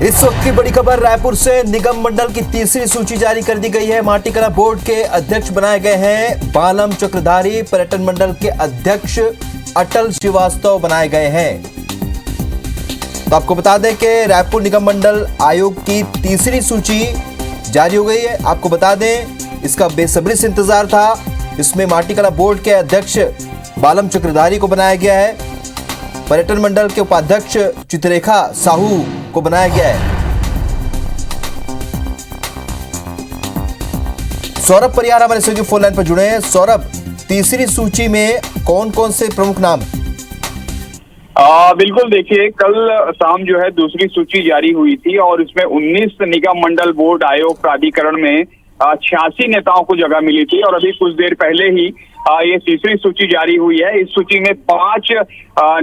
इस वक्त की बड़ी खबर रायपुर से। निगम मंडल की तीसरी सूची जारी कर दी गई है। माटीकला बोर्ड के अध्यक्ष बनाए गए हैं बालम चक्रधारी। पर्यटन मंडल के अध्यक्ष अटल श्रीवास्तव बनाए गए हैं। तो आपको बता दें कि रायपुर निगम मंडल आयोग की तीसरी सूची जारी हो गई है। आपको बता दें इसका बेसब्री से इंतजार था। इसमें माटीकला बोर्ड के अध्यक्ष बालम चक्रधारी को बनाया गया है। पर्यटन मंडल के उपाध्यक्ष चित्ररेखा साहू को बनाया गया है। सौरभ परियार हमारे सहयोगी फोन लाइन पर जुड़े हैं। सौरभ, तीसरी सूची में कौन कौन से प्रमुख नाम? बिल्कुल, देखिए कल शाम जो है दूसरी सूची जारी हुई थी और इसमें 19 निगम मंडल बोर्ड आयोग प्राधिकरण में 86 नेताओं को जगह मिली थी और अभी कुछ देर पहले ही ये तीसरी सूची जारी हुई है। इस सूची में 5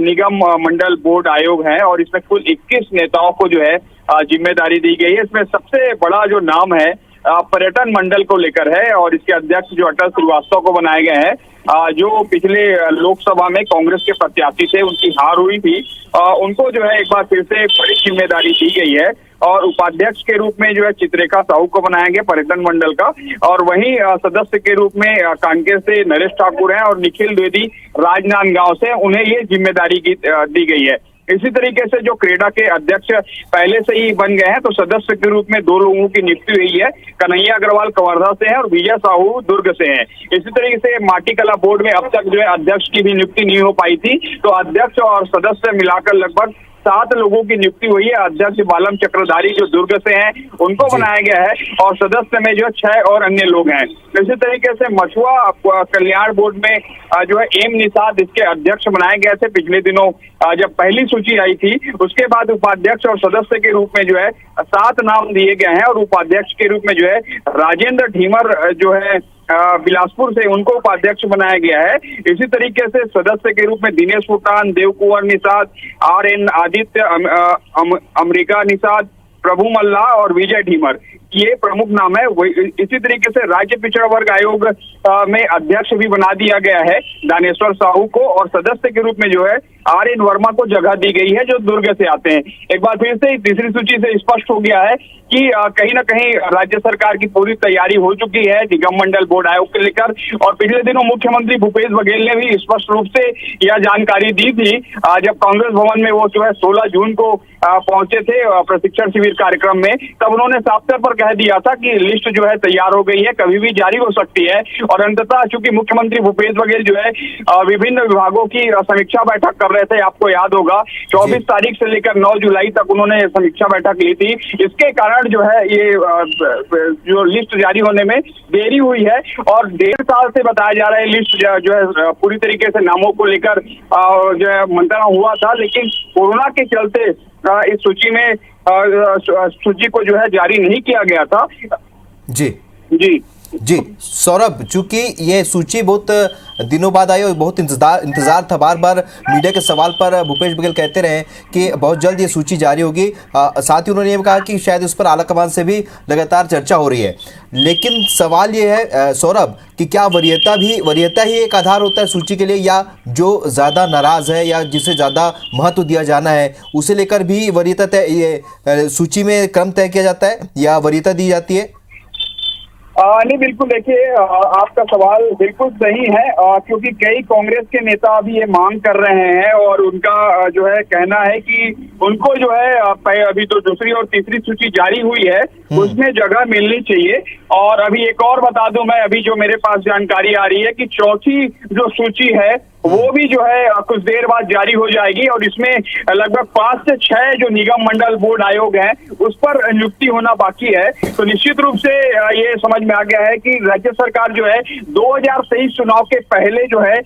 निगम मंडल बोर्ड आयोग हैं और इसमें कुल 21 नेताओं को जो है जिम्मेदारी दी गई है। इसमें सबसे बड़ा जो नाम है पर्यटन मंडल को लेकर है और इसके अध्यक्ष जो अटल श्रीवास्तव को बनाए गए हैं, जो पिछले लोकसभा में कांग्रेस के प्रत्याशी थे, उनकी हार हुई थी। उनको जो है एक बार फिर से बड़ी जिम्मेदारी दी गई है और उपाध्यक्ष के रूप में जो है चित्ररेखा साहू को बनाया गया पर्यटन मंडल का। और वहीं सदस्य के रूप में कांकेर से नरेश ठाकुर हैं और निखिल द्विवेदी राजनांदगांव से, उन्हें ये जिम्मेदारी दी गई है। इसी तरीके से जो क्रेडा के अध्यक्ष पहले से ही बन गए हैं, तो सदस्य के रूप में 2 लोगों की नियुक्ति हुई है। कन्हैया अग्रवाल कवर्धा से हैं और विजय साहू दुर्ग से हैं। इसी तरीके से माटीकला बोर्ड में अब तक जो है अध्यक्ष की भी नियुक्ति नहीं हो पाई थी, तो अध्यक्ष और सदस्य मिलाकर लगभग 7 लोगों की नियुक्ति हुई है। अध्यक्ष बालम चक्रधारी जो दुर्ग से हैं, उनको बनाया गया है और सदस्य में जो 6 और अन्य लोग हैं। इसी तरीके से मछुआ कल्याण बोर्ड में जो है एम निषाद इसके अध्यक्ष बनाए गए थे। पिछले दिनों जब पहली सूची आई थी, उसके बाद उपाध्यक्ष और सदस्य के रूप में जो है 7 नाम दिए गए हैं और उपाध्यक्ष के रूप में जो है राजेंद्र ढीमर जो है बिलासपुर से, उनको उपाध्यक्ष बनाया गया है। इसी तरीके से सदस्य के रूप में दिनेश फुटान, देव कुंवर निषाद, RN आदित्य, अमरीका निषाद, प्रभु मल्ला और विजय ढीमर, ये प्रमुख नाम है। इसी तरीके से राज्य पिछड़ा वर्ग आयोग में अध्यक्ष भी बना दिया गया है दानेश्वर साहू को और सदस्य के रूप में जो है RN वर्मा को जगह दी गई है, जो दुर्ग से आते हैं। एक बार फिर से तीसरी सूची से स्पष्ट हो गया है कि कहीं ना कहीं राज्य सरकार की पूरी तैयारी हो चुकी है निगम मंडल बोर्ड आयोग को लेकर। और पिछले दिनों मुख्यमंत्री भूपेश बघेल ने भी स्पष्ट रूप से यह जानकारी दी थी जब कांग्रेस भवन में वो जो है 16 जून को पहुंचे थे प्रशिक्षण शिविर कार्यक्रम में। तब उन्होंने साफ तौर पर कह दिया था कि लिस्ट जो है तैयार हो गई है, कभी भी जारी हो सकती है। और अंततः चूंकि मुख्यमंत्री भूपेश बघेल जो है विभिन्न विभागों की समीक्षा बैठक कर रहे थे, आपको याद होगा 24 तारीख से लेकर 9 जुलाई तक उन्होंने समीक्षा बैठक ली थी। इसके कारण जो है ये जो लिस्ट जारी होने में देरी हुई है और 1.5 साल से बताया जा रहा है लिस्ट जो है पूरी तरीके से नामों को लेकर जो है मंथन हुआ था, लेकिन कोरोना के चलते इस सूची को जो है जारी नहीं किया गया था। जी सौरभ, चूंकि ये सूची बहुत दिनों बाद आई और बहुत इंतजार था, बार बार मीडिया के सवाल पर भूपेश बघेल कहते रहे कि बहुत जल्द ये सूची जारी होगी। साथ ही उन्होंने ये कहा कि शायद उस पर आलाकमान से भी लगातार चर्चा हो रही है। लेकिन सवाल ये है सौरभ कि क्या वरीयता ही एक आधार होता है सूची के लिए, या जो ज़्यादा नाराज है या जिसे ज़्यादा महत्व दिया जाना है उसे लेकर भी वरीयता ये सूची में क्रम तय किया जाता है या वरीयता दी जाती है? नहीं, बिल्कुल, देखिए आपका सवाल बिल्कुल सही है क्योंकि कई कांग्रेस के नेता अभी ये मांग कर रहे हैं और उनका जो है कहना है कि उनको जो है अभी तो दूसरी और तीसरी सूची जारी हुई है, उसमें जगह मिलनी चाहिए। और अभी एक और बता दूं मैं, अभी जो मेरे पास जानकारी आ रही है कि चौथी जो सूची है वो भी जो है कुछ देर बाद जारी हो जाएगी और इसमें लगभग 5 से 6 जो निगम मंडल बोर्ड आयोग हैं उस पर नियुक्ति होना बाकी है। तो निश्चित रूप से ये समझ में आ गया है कि राज्य सरकार जो है 2023 चुनाव के पहले जो है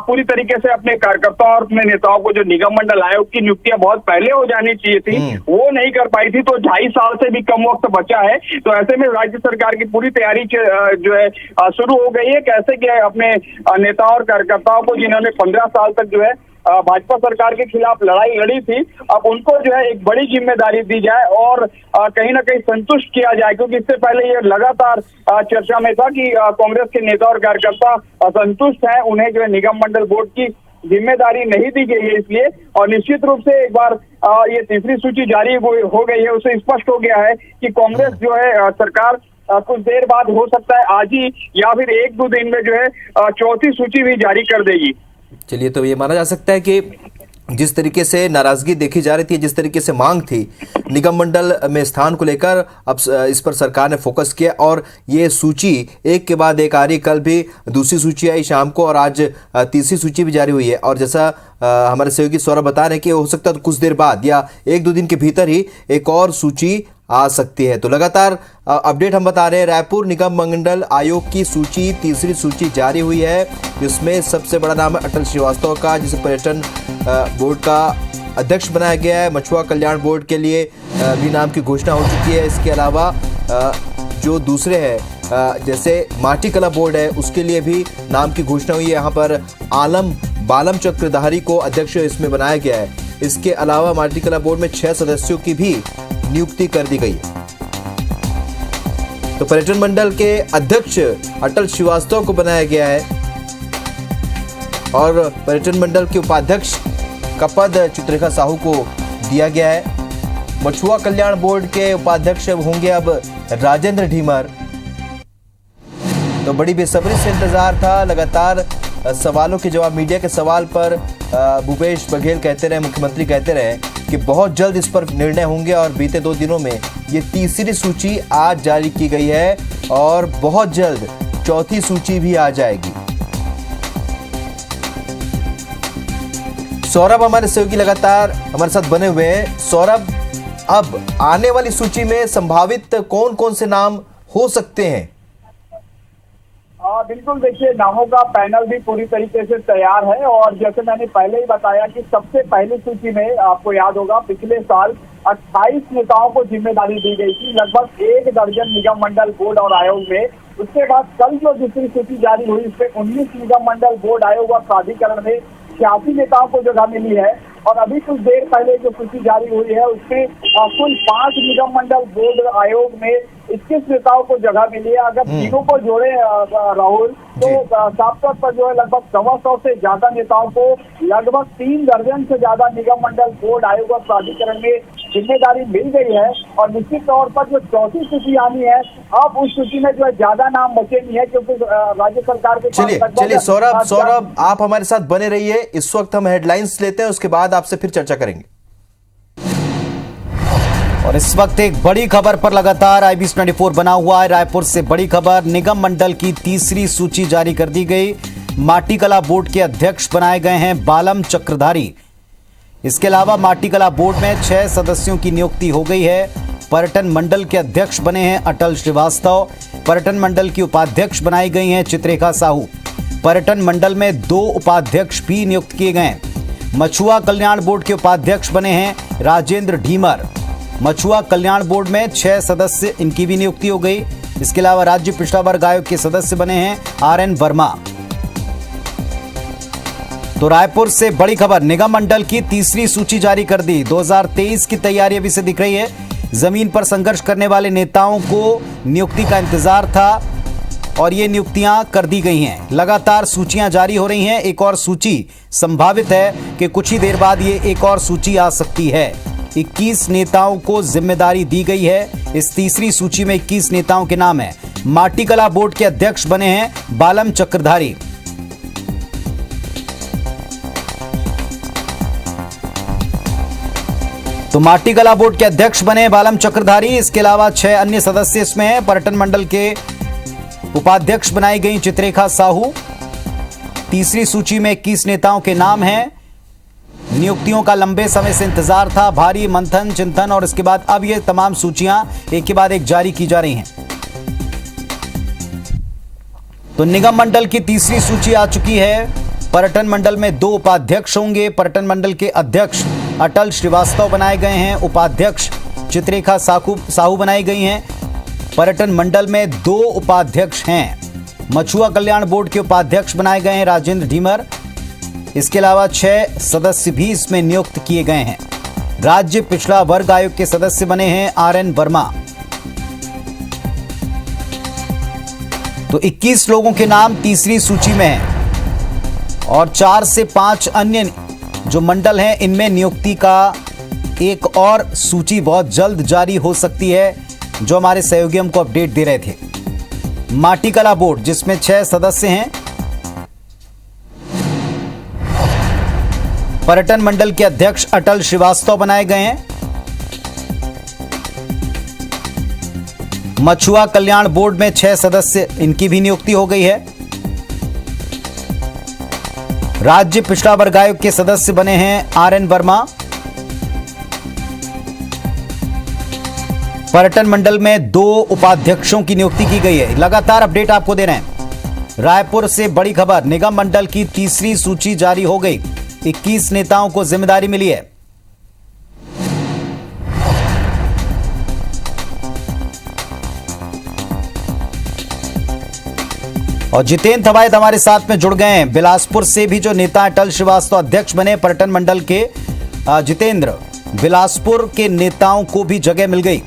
पूरी तरीके से अपने कार्यकर्ताओं और अपने नेताओं को जो निगम मंडल आयोग की नियुक्तियां बहुत पहले हो जानी चाहिए थी, वो नहीं कर पाई थी। तो 2.5 साल से भी कम वक्त बचा है, तो ऐसे में राज्य सरकार की पूरी तैयारी जो है शुरू हो गई है। कैसे कि अपने नेताओं और कार्यकर्ताओं को जिन्होंने 15 साल तक जो है भाजपा सरकार के खिलाफ लड़ाई लड़ी थी, अब उनको जो है एक बड़ी जिम्मेदारी दी जाए और कहीं ना कहीं संतुष्ट किया जाए, क्योंकि इससे पहले ये लगातार चर्चा में था कि कांग्रेस के नेता और कार्यकर्ता असंतुष्ट हैं, उन्हें जो है निगम मंडल बोर्ड की जिम्मेदारी नहीं दी गई है इसलिए। और निश्चित रूप से एक बार ये तीसरी सूची जारी हो गई है, उससे स्पष्ट हो गया है कि कांग्रेस जो है सरकार कुछ देर बाद हो सकता है आज ही या फिर 1-2 दिन में जो है चौथी सूची भी जारी कर देगी। चलिए, तो ये माना जा सकता है कि जिस तरीके से नाराजगी देखी जा रही थी, जिस तरीके से मांग थी निगम मंडल में स्थान को लेकर, अब इस पर सरकार ने फोकस किया और ये सूची एक के बाद एक आ रही। कल भी दूसरी सूची आई शाम को और आज तीसरी सूची भी जारी हुई है। और जैसा हमारे सहयोगी सौरभ बता रहे हैं कि हो सकता है तो कुछ देर बाद या 1-2 दिन के भीतर ही एक और सूची आ सकती है। तो लगातार अपडेट हम बता रहे हैं। रायपुर निगम मंडल आयोग की सूची, तीसरी सूची जारी हुई है, जिसमें सबसे बड़ा नाम है अटल श्रीवास्तव का, जिसे पर्यटन बोर्ड का अध्यक्ष बनाया गया है। मछुआ कल्याण बोर्ड के लिए भी नाम की घोषणा हो चुकी है। इसके अलावा जो दूसरे हैं जैसे माटी कला बोर्ड है, उसके लिए भी नाम की घोषणा हुई है। यहाँ पर बालम चक्रधारी को अध्यक्ष इसमें बनाया गया है। इसके अलावा माटी कला बोर्ड में 6 सदस्यों की भी नियुक्ति कर दी गई है। तो पर्यटन मंडल के अध्यक्ष अटल श्रीवास्तव को बनाया गया है और पर्यटन मंडल के उपाध्यक्ष का पद चित्रेखा साहू को दिया गया है। मछुआ कल्याण बोर्ड के उपाध्यक्ष होंगे अब राजेंद्र ढीमर। तो बड़ी बेसब्री से इंतजार था। लगातार सवालों के जवाब, मीडिया के सवाल पर भूपेश बघेल कहते रहे, मुख्यमंत्री कहते रहे कि बहुत जल्द इस पर निर्णय होंगे और बीते 2 दिनों में ये तीसरी सूची आज जारी की गई है और बहुत जल्द चौथी सूची भी आ जाएगी। सौरभ हमारे सहयोगी लगातार हमारे साथ बने हुए हैं। सौरभ, अब आने वाली सूची में संभावित कौन कौन से नाम हो सकते हैं? बिल्कुल, देखिए नामों का पैनल भी पूरी तरीके से तैयार है और जैसे मैंने पहले ही बताया कि सबसे पहली सूची में आपको याद होगा पिछले साल 28 नेताओं को जिम्मेदारी दी गई थी, लगभग 1 दर्जन निगम मंडल बोर्ड और आयोग में। उसके बाद कल जो दूसरी सूची जारी हुई उसमें 19 निगम मंडल बोर्ड आयोग और प्राधिकरण में 86 नेताओं को जगह मिली है। और अभी कुछ देर पहले जो सूची जारी हुई है उसमें कुल 5 निगम मंडल बोर्ड आयोग में 21 नेताओं को जगह मिली है। अगर तीनों को जोड़े राहुल, तो साफ तौर पर जो है लगभग 125 से ज्यादा नेताओं को लगभग 3 दर्जन से ज्यादा निगम मंडल बोर्ड आयोग और प्राधिकरण में जिम्मेदारी मिल गई है। और निश्चित तौर पर जो चौथी सूची आनी है, अब उस सूची में जो है ज्यादा नाम बचे नहीं है क्योंकि राज्य सरकार के चलिए सौरभ आप हमारे साथ बने रहिए। इस वक्त हम हेडलाइंस लेते हैं, उसके बाद आपसे फिर चर्चा करेंगे। और इस वक्त एक बड़ी खबर पर लगातार IBC 24 बना हुआ है। रायपुर से बड़ी खबर, निगम मंडल की तीसरी सूची जारी कर दी गई। माटी कला बोर्ड के अध्यक्ष बनाए गए हैं बालम चक्रधारी। इसके अलावा माटी कला बोर्ड में 6 सदस्यों की नियुक्ति हो गई है। पर्यटन मंडल के अध्यक्ष बने हैं अटल श्रीवास्तव। पर्यटन मंडल की उपाध्यक्ष बनाई गई हैं चित्रेखा साहू। पर्यटन मंडल में 2 उपाध्यक्ष भी नियुक्त किए गए। मछुआ कल्याण बोर्ड के उपाध्यक्ष बने हैं राजेंद्र ढीमर। मछुआ कल्याण बोर्ड में 6 सदस्य, इनकी भी नियुक्ति हो गई। इसके अलावा राज्य पिछड़ा वर्ग आयोग के सदस्य बने हैं RN वर्मा। तो रायपुर से बड़ी खबर, निगम मंडल की तीसरी सूची जारी कर दी। 2023 की तैयारी अभी से दिख रही है। जमीन पर संघर्ष करने वाले नेताओं को नियुक्ति का इंतजार था और ये नियुक्तियां कर दी गई हैं। लगातार सूचियां जारी हो रही हैं। एक और सूची संभावित है कि कुछ ही देर बाद ये एक और सूची आ सकती है। 21 नेताओं को जिम्मेदारी दी गई है। इस तीसरी सूची में 21 नेताओं के नाम हैं। माटी कला बोर्ड के अध्यक्ष बने हैं बालम चक्रधारी। तो माटी कला बोर्ड के अध्यक्ष बने बालम चक्रधारी। इसके अलावा 6 अन्य सदस्य इसमें हैं। पर्यटन मंडल के उपाध्यक्ष बनाई गई चित्रेखा साहू। तीसरी सूची में 21 नेताओं के नाम हैं। नियुक्तियों का लंबे समय से इंतजार था, भारी मंथन चिंतन और इसके बाद अब ये तमाम सूचियां एक के बाद एक जारी की जा रही हैं। तो निगम मंडल की तीसरी सूची आ चुकी है। पर्यटन मंडल में 2 उपाध्यक्ष होंगे। पर्यटन मंडल के अध्यक्ष अटल श्रीवास्तव बनाए गए हैं। उपाध्यक्ष चित्रेखा साहू बनाई गई हैं। पर्यटन मंडल में 2 उपाध्यक्ष हैं। मछुआ कल्याण बोर्ड के उपाध्यक्ष बनाए गए हैं राजेंद्र ढीमर। इसके अलावा 6 सदस्य भी इसमें नियुक्त किए गए हैं। राज्य पिछड़ा वर्ग आयोग के सदस्य बने हैं RN वर्मा। तो 21 लोगों के नाम तीसरी सूची में हैं और 4 से 5 अन्य जो मंडल हैं इनमें नियुक्ति का एक और सूची बहुत जल्द जारी हो सकती है, जो हमारे सहयोगी हमको अपडेट दे रहे थे। माटीकला बोर्ड जिसमें 6 सदस्य हैं, पर्यटन मंडल के अध्यक्ष अटल श्रीवास्तव बनाए गए हैं। मछुआ कल्याण बोर्ड में 6 सदस्य, इनकी भी नियुक्ति हो गई है। राज्य पिछड़ा वर्ग आयोग के सदस्य बने हैं RN वर्मा। पर्यटन मंडल में 2 उपाध्यक्षों की नियुक्ति की गई है। लगातार अपडेट आपको दे रहे हैं। रायपुर से बड़ी खबर, निगम मंडल की तीसरी सूची जारी हो गई। 21 नेताओं को जिम्मेदारी मिली है। और जितेंद्र थवायत हमारे साथ में जुड़ गए हैं। बिलासपुर से भी जो नेता अटल श्रीवास्तव अध्यक्ष बने पर्यटन मंडल के, जितेंद्र, बिलासपुर के नेताओं को भी जगह मिल गई।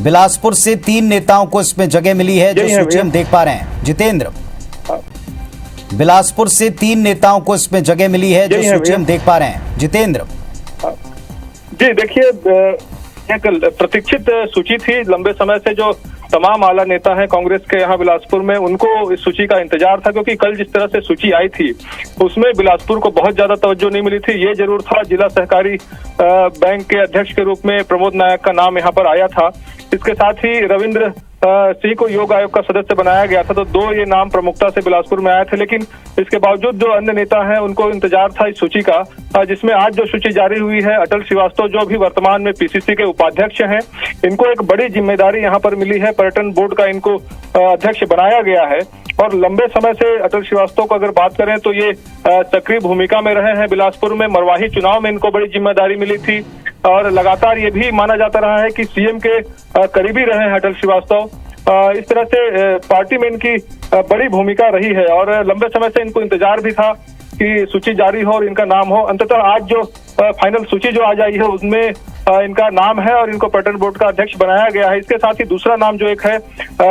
बिलासपुर से 3 नेताओं को इसमें जगह मिली है, जो सूची हम देख पा रहे हैं। जितेंद्र, बिलासपुर से 3 नेताओं को इसमें जगह मिली है, जो सूची हम देख पा रहे हैं। जितेंद्र जी, देखिए, एक प्रतीक्षित सूची थी। लंबे समय से जो तमाम आला नेता हैं कांग्रेस के यहाँ बिलासपुर में, उनको इस सूची का इंतजार था, क्योंकि कल जिस तरह से सूची आई थी उसमें बिलासपुर को बहुत ज्यादा तवज्जो नहीं मिली थी। ये जरूर था, जिला सहकारी बैंक के अध्यक्ष के रूप में प्रमोद नायक का नाम यहाँ पर आया था। इसके साथ ही रविंद्र सिंह को योग आयोग का सदस्य बनाया गया था। तो 2 ये नाम प्रमुखता से बिलासपुर में आए थे, लेकिन इसके बावजूद जो अन्य नेता हैं उनको इंतजार था इस सूची का, जिसमें आज जो सूची जारी हुई है, अटल श्रीवास्तव जो भी वर्तमान में PCC के उपाध्यक्ष हैं, इनको एक बड़ी जिम्मेदारी यहाँ पर मिली है। पर्यटन बोर्ड का इनको अध्यक्ष बनाया गया है। और लंबे समय से अटल श्रीवास्तव को अगर बात करें तो ये सक्रिय भूमिका में रहे हैं। बिलासपुर में मरवाही चुनाव में इनको बड़ी जिम्मेदारी मिली थी और लगातार ये भी माना जाता रहा है कि CM के करीबी रहे हैं अटल श्रीवास्तव। इस तरह से पार्टी में इनकी बड़ी भूमिका रही है और लंबे समय से इनको इंतजार भी था कि सूची जारी हो और इनका नाम हो। अंततः आज जो फाइनल सूची जो आज आई है उसमें इनका नाम है और इनको पर्यटन बोर्ड का अध्यक्ष बनाया गया है। इसके साथ ही दूसरा नाम जो एक है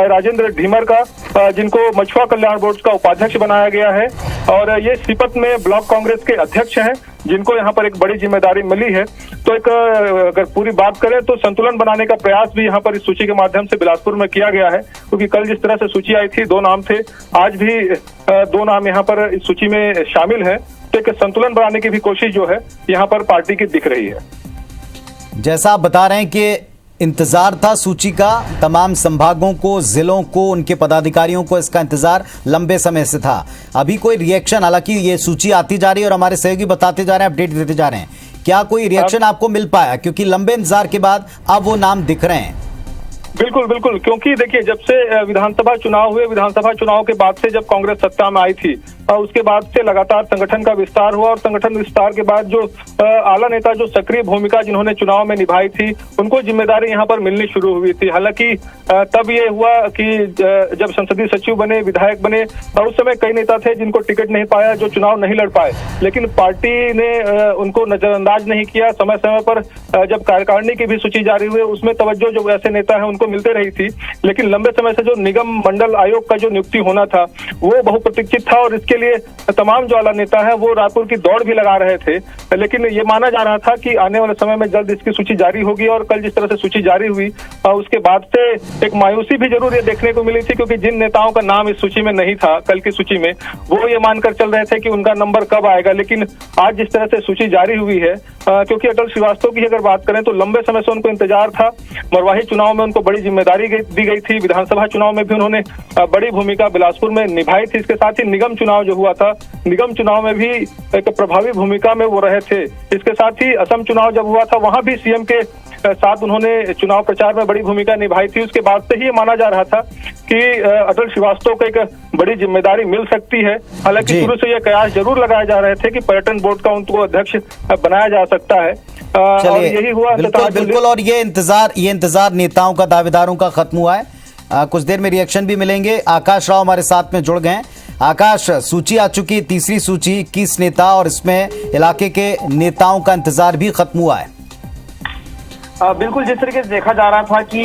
राजेंद्र ढीमर का, जिनको मछुआ कल्याण बोर्ड का उपाध्यक्ष बनाया गया है। और ये सीपत में ब्लॉक कांग्रेस के अध्यक्ष हैं, जिनको यहाँ पर एक बड़ी जिम्मेदारी मिली है। तो एक अगर पूरी बात करें तो संतुलन बनाने का प्रयास भी यहाँ पर इस सूची के माध्यम से बिलासपुर में किया गया है, क्योंकि कल जिस तरह से सूची आई थी 2 नाम थे, आज भी 2 नाम यहाँ पर इस सूची में शामिल है। तो एक संतुलन बनाने की भी कोशिश जो है यहाँ पर पार्टी की दिख रही है। जैसा आप बता रहे हैं कि इंतजार था सूची का, तमाम संभागों को, जिलों को, उनके पदाधिकारियों को इसका इंतजार लंबे समय से था। अभी कोई रिएक्शन, हालांकि ये सूची आती जा रही है और हमारे सहयोगी बताते जा रहे हैं, अपडेट देते जा रहे हैं, क्या कोई रिएक्शन आपको मिल पाया? क्योंकि लंबे इंतजार के बाद अब वो नाम दिख रहे हैं। बिल्कुल बिल्कुल, क्योंकि देखिए, जब से विधानसभा चुनाव हुए, विधानसभा चुनाव के बाद से जब कांग्रेस सत्ता में आई थी, उसके बाद से लगातार संगठन का विस्तार हुआ और संगठन विस्तार के बाद जो आला नेता जो सक्रिय भूमिका जिन्होंने चुनाव में निभाई थी, उनको जिम्मेदारी यहाँ पर मिलनी शुरू हुई थी। हालांकि तब ये हुआ कि जब संसदीय सचिव बने, विधायक बने, उस समय कई नेता थे जिनको टिकट नहीं पाया, जो चुनाव नहीं लड़ पाए, लेकिन पार्टी ने उनको नजरअंदाज नहीं किया। समय समय पर जब कार्यकारिणी की भी सूची जारी हुई, उसमें तवज्जो जो ऐसे नेता है उनको मिलते रही थी। लेकिन लंबे समय से जो निगम मंडल आयोग का जो नियुक्ति होना था वो बहुप्रतीक्षित था और इसके लिए तमाम जो आला नेता है वो रायपुर की दौड़ भी लगा रहे थे। लेकिन ये माना जा रहा था कि आने वाले समय में जल्द इसकी सूची जारी होगी और कल जिस तरह से सूची जारी हुई उसके बाद से एक मायूसी भी जरूर ये देखने को मिली थी, क्योंकि जिन नेताओं का नाम इस सूची में नहीं था कल की सूची में, वो ये मानकर चल रहे थे कि उनका नंबर कब आएगा। लेकिन आज जिस तरह से सूची जारी हुई है, क्योंकि अटल श्रीवास्तव की अगर बात करें तो लंबे समय से उनको इंतजार था। मरवाही चुनाव में उनको बड़ी जिम्मेदारी दी गई थी, विधानसभा चुनाव में भी उन्होंने बड़ी भूमिका बिलासपुर में निभाई थी। इसके साथ ही निगम चुनाव जो हुआ था, निगम चुनाव में भी एक प्रभावी भूमिका में वो रहे थे। इसके साथ ही असम चुनाव जब हुआ था वहां भी CM के साथ उन्होंने चुनाव प्रचार में बड़ी भूमिका निभाई थी। उसके बाद से ही माना जा रहा था कि अटल श्रीवास्तव को एक बड़ी जिम्मेदारी मिल सकती है। हालांकि शुरू से ये कयास जरूर लगाए जा रहे थे कि पर्यटन बोर्ड का उनको अध्यक्ष बनाया जा सकता है। और यही हुआ। बिल्कुल। और ये इंतजार नेताओं का, दावेदारों का खत्म हुआ है। कुछ देर में रिएक्शन भी मिलेंगे। आकाश राव हमारे साथ में जुड़ गए हैं। आकाश, सूची आ चुकी, तीसरी सूची, 21 नेता, और इसमें इलाके के नेताओं का इंतजार भी खत्म हुआ है। बिल्कुल, जिस तरीके से देखा जा रहा था कि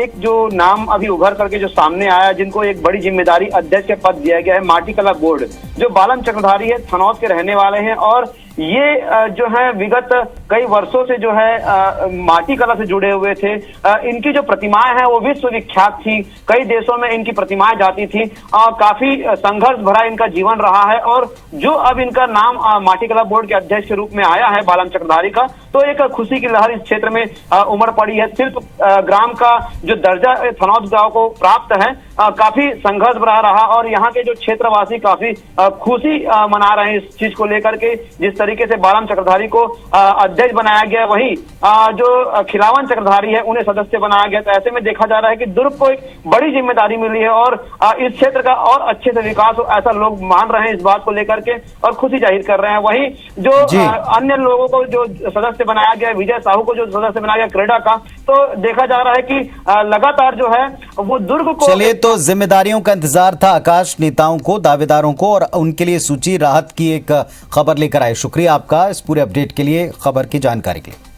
एक जो नाम अभी उभर करके जो सामने आया, जिनको एक बड़ी जिम्मेदारी अध्यक्ष के पद दिया गया है, माटीकला बोर्ड, जो बालम चक्रधारी है, थनौत के रहने वाले हैं और ये जो है विगत कई वर्षों से जो है माटी कला से जुड़े हुए थे। इनकी जो प्रतिमाएं हैं वो विश्व विख्यात थी, कई देशों में इनकी प्रतिमाएं जाती थी। काफी संघर्ष भरा इनका जीवन रहा है और जो अब इनका नाम माटी कला बोर्ड के अध्यक्ष के रूप में आया है बालम चक्रधारी का, तो एक खुशी की लहर इस क्षेत्र में उमड़ पड़ी है। सिर्फ ग्राम का जो दर्जा थनौत गांव को प्राप्त है, काफी संघर्ष भरा रहा और यहाँ के जो क्षेत्रवासी काफी खुशी मना रहे हैं इस चीज को लेकर के। जिस तरीके से बालम चक्रधारी को अध्यक्ष बनाया गया, वहीं जो खिलावन चक्रधारी है उन्हें सदस्य बनाया गया। तो ऐसे में देखा जा रहा है कि दुर्ग को एक बड़ी जिम्मेदारी मिली है और इस क्षेत्र का और अच्छे से विकास हो, ऐसा लोग मान रहे हैं इस बात को लेकर के और खुशी जाहिर कर रहे हैं। वहीं जो अन्य लोगों को जो सदस्य बनाया गया, विजय साहू को जो सदस्य बनाया गया क्रेडा का, तो देखा जा रहा है कि लगातार जो है वो दुर्ग को। चलिए, तो जिम्मेदारियों का इंतजार था आकाश, नेताओं को, दावेदारों को, और उनके लिए सूची राहत की एक खबर लेकर आए। शुक्रिया आपका इस पूरे अपडेट के लिए, खबर की जानकारी के लिए।